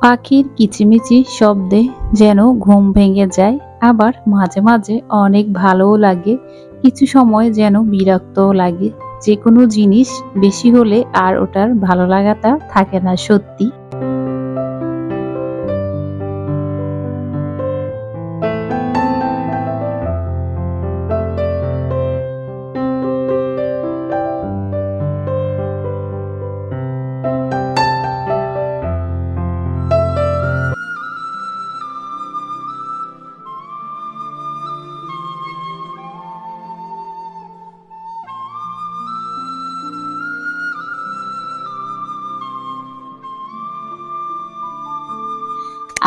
পাখির কিচিমিচি শব্দে যেন ঘুম ভেঙে যায়, আবার মাঝে মাঝে অনেক ভালোও লাগে, কিছু সময় যেন বিরক্তও লাগে। যে কোনো জিনিস বেশি হলে আর ওটার ভালো লাগাটা থাকে না সত্যি।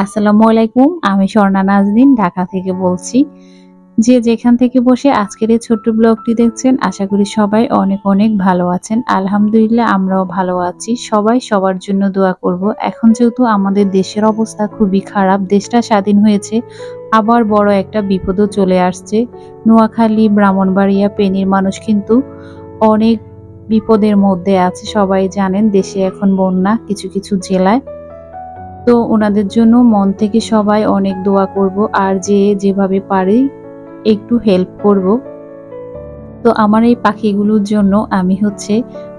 আসসালামু আলাইকুম, আমি স্বর্ণা নাজনীন ঢাকা থেকে বলছি। যে যেখান থেকে বসে আজকের এই ছোট্ট ব্লগটি দেখছেন, আশা করি সবাই অনেক অনেক ভালো আছেন। আলহামদুলিল্লাহ আমরাও ভালো আছি। সবাই সবার জন্য দোয়া করব। এখন যেহেতু আমাদের দেশের অবস্থা খুবই খারাপ, দেশটা স্বাধীন হয়েছে, আবার বড় একটা বিপদও চলে আসছে। নোয়াখালী, ব্রাহ্মণবাড়িয়া, ফেনীর মানুষ কিন্তু অনেক বিপদের মধ্যে আছে। সবাই জানেন দেশে এখন বন্যা কিছু কিছু জেলায়। তো ওনাদের জন্য মন থেকে সবাই অনেক দোয়া করব, আর যে যেভাবে পারি একটু হেল্প করব। তো আমার এই পাখিগুলোর জন্য আমি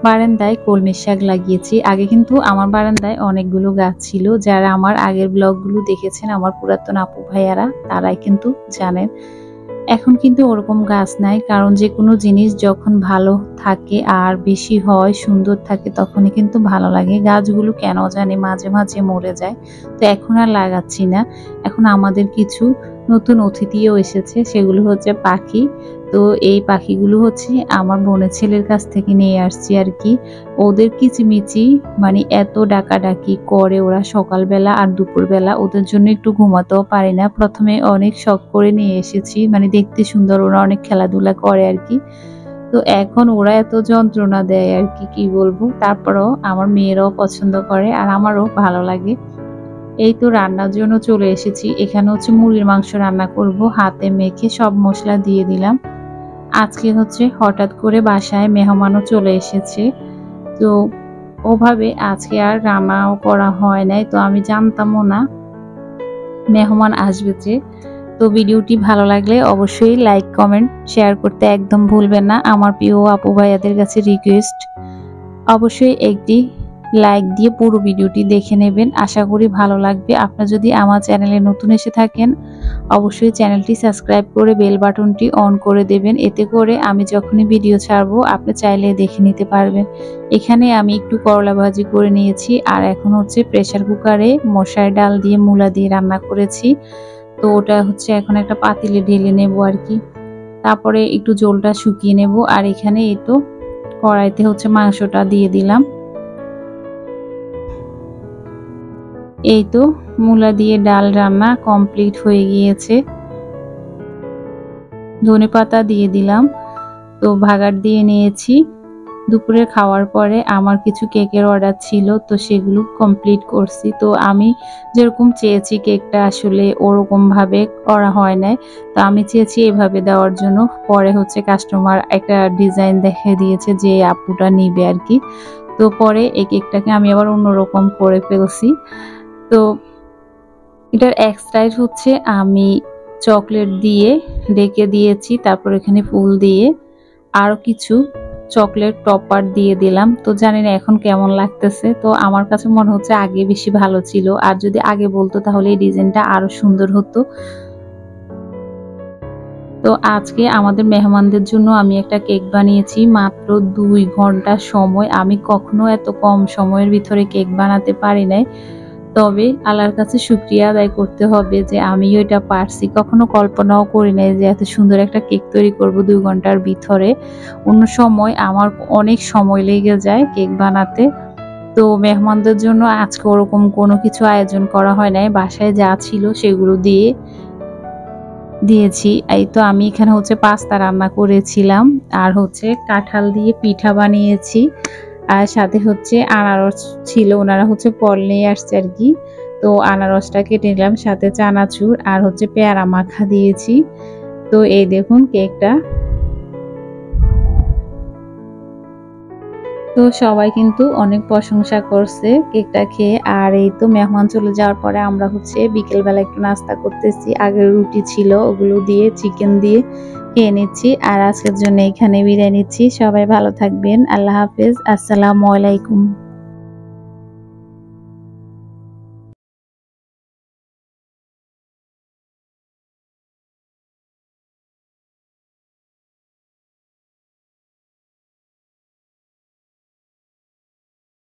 বারান্দায় কলমি শাক লাগিয়েছি। আগে কিন্তু আমার বারান্দায় অনেকগুলো গাছ ছিল। যারা আমার আগের ব্লগগুলো দেখেছেন, আমার পুরাতন আপু ভাইয়ারা, তারাই কিন্তু জানেন। এখন কিন্তু ওরকম গাছ নাই, কারণ যে কোনো জিনিস যখন ভালো থাকে আর বেশি হয়, সুন্দর থাকে, তখনই কিন্তু ভালো লাগে। গাছগুলো কেন জানি মাঝে মাঝে মরে যায়, তো এখন আর লাগাচ্ছি না। এখন আমাদের কিছু নতুন অতিথিও এসেছে, সেগুলো হচ্ছে পাখি। তো এই পাখিগুলো আমার বোনের ছেলের কাছ থেকে নিয়ে আসছি আর কি। ওদের কিচিমিচি মানে এত ডাকাডাকি করে ওরা সকালবেলা আর দুপুরবেলা, ওদের জন্য একটু ঘুমাতেও পারি না। প্রথমে অনেক শখ করে নিয়ে এসেছি, মানে দেখতে সুন্দর, ওরা অনেক খেলাধুলা করে আর কি। তো এখন ওরা এত যন্ত্রণা দেয় আর কি, কি বলবো। তারপরেও আমার মেয়েরাও পছন্দ করে আর আমারও ভালো লাগে। এই তো রান্নার জন্য চলে এসেছি। এখানে মুরগির মাংস রান্না করব, হাতে মেখে সব মশলা দিয়ে দিলাম। আজকে হঠাৎ করে বাসায় মেহমানও চলে এসেছে, তো ওভাবে আজকে আর রান্নাও করা হয় নাই। তো আমি জানতামও না মেহমান আসবে যে। তো ভিডিওটি ভালো লাগলে অবশ্যই লাইক, কমেন্ট, শেয়ার করতে একদম ভুলবেন না। আমার প্রিয় আপু ভাইয়াদের কাছে রিকোয়েস্ট, অবশ্যই একটি লাইক দিয়ে পুরো ভিডিওটি দেখে নেবেন। আশা করি ভালো লাগবে। আপনারা যদি আমার চ্যানেলে নতুন এসে থাকেন, অবশ্যই চ্যানেলটি সাবস্ক্রাইব করে বেল বাটনটি অন করে দেবেন। এতে করে আমি যখনই ভিডিও ছাড়বো আপনি চাইলে দেখে নিতে পারবেন। এখানে আমি একটু করলা ভাজি করে নিয়েছি, আর এখন প্রেসার কুকারে মশার ডাল দিয়ে মূলা দিয়ে রান্না করেছি। তো ওটা এখন একটা পাতিলে ঢেলে নেব আর কি। তারপরে একটু ঝোলটা শুকিয়ে নেব। আর এখানে এই তো কড়াইতে মাংসটা দিয়ে দিলাম। এই তো মূলা দিয়ে ডাল রান্না কমপ্লিট হয়ে গিয়েছে। ধনেপাতা দিয়ে দিলাম। তো ভাগার দিয়ে নিয়েছি। দুপুরে খাওয়ার পরে আমার কিছু কেকের অর্ডার ছিল, তো সেগুলো কমপ্লিট করছি। তো আমি যেরকম চেয়েছি কেকটা আসলে ওরকম ভাবে করা হয় নাই। তো আমি চেয়েছি এভাবে দেওয়ার জন্য। পরে কাস্টমার একটা ডিজাইন দেখে দিয়েছে যে আপুটা নিবে আর কি। তো পরে এই কেকটাকে আমি আবার অন্যরকম করে ফেলছি। তো এটার এক সাইড আমি চকলেট দিয়ে ডেকে দিয়েছি, তারপর এখানে ফুল দিয়ে আরো কিছু চকলেট টপার দিয়ে দিলাম। তো জানি না এখন কেমন লাগতেছে। তো আমার কাছে মনে হচ্ছে আগে বেশি ভালো ছিল, আর যদি আগে বলতো তাহলে এই ডিজাইনটা আরো সুন্দর হতো। তো আজকে আমাদের মেহমানদের জন্য আমি একটা কেক বানিয়েছি মাত্র 2 ঘন্টা সময়। আমি কখনো এত কম সময়ের ভিতরে কেক বানাতে পারি নাই। তবে আল্লাহর কাছে শুকরিয়া আদায় করতে হবে যে আমিও এটা পারছি। কখনো কল্পনাও করি নাই যে এত সুন্দর একটা কেক তৈরি করব 2 ঘন্টার ভিতরে। অন্য সময় আমার অনেক সময় লেগে যায় কেক বানাতে। তো মেহমানদের জন্য আজকে ওরকম কোনো কিছু আয়োজন করা হয় নাই। বাসায় যা ছিল সেগুলো দিয়েছি। এই তো আমি এখানে পাস্তা রান্না করেছিলাম, আর কাঁঠাল দিয়ে পিঠা বানিয়েছি। আর সাথে আনারস ছিল, ওনারা ফল নিয়ে আসছে আর কি। তো আনারসটা কেটে নিলাম, সাথে চানাচুর আর পেয়ারা মাখা দিয়েছি। তো এই দেখুন কেকটা। তো সবাই কিন্তু অনেক প্রশংসা করছে কেকটা খেয়ে। আর এই তো মেহমান চলে যাওয়ার পরে আমরা হচ্ছে বিকেলবেলা একটু নাস্তা করতেছি। আগের রুটি ছিল ওগুলো দিয়ে চিকেন দিয়ে খেয়ে নিচ্ছি। আর আজকের জন্য এখানে বিদায় নিচ্ছি। সবাই ভালো থাকবেন। আল্লাহ হাফেজ। আসসালামু আলাইকুম।